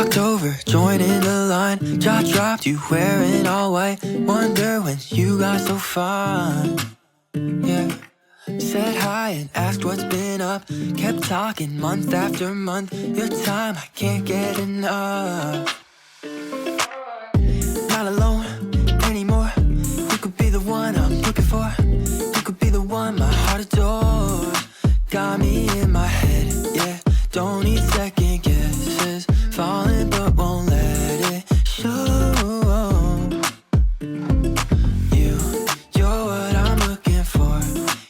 Walked over, joined in the line. Jaw dropped, you wearing all white. Wonder when you got so fine. Yeah. Said hi and asked what's been up. Kept talking month after month. Your time, I can't get enough. Not alone anymore. You could be the one I'm looking for. You could be the one my heart adores. Got me in my head, yeah. Don't need second guesses. Falling but won't let it show. You're what I'm looking for.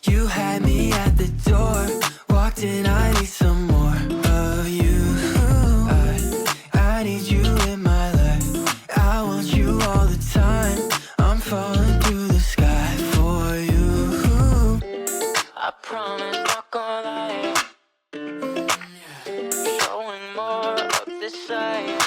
You had me at the door. Walked in, I need some more of you. I need you in my life. I want you all the time. I'm falling through the sky for you. I promise not gonna lie. Showing more of this side.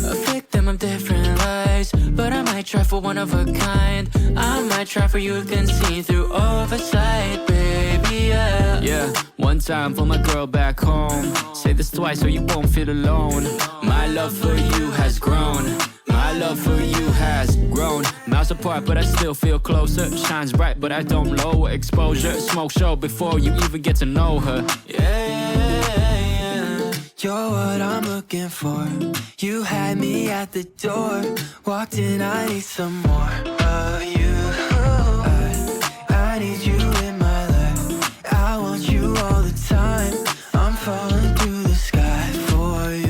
A victim of different lies, but I might try for one of a kind. I might try for you can see through oversight, baby, yeah. Yeah, one time for my girl back home. Say this twice so you won't feel alone. My love for you has grown. My love for you has grown. Miles apart but I still feel closer. Shines bright but I don't lower exposure. Smoke show before you even get to know her. Yeah. You're what I'm looking for. You had me at the door. Walked in, I need some more of you. I need you in my life. I want you all the time. I'm falling through the sky for you.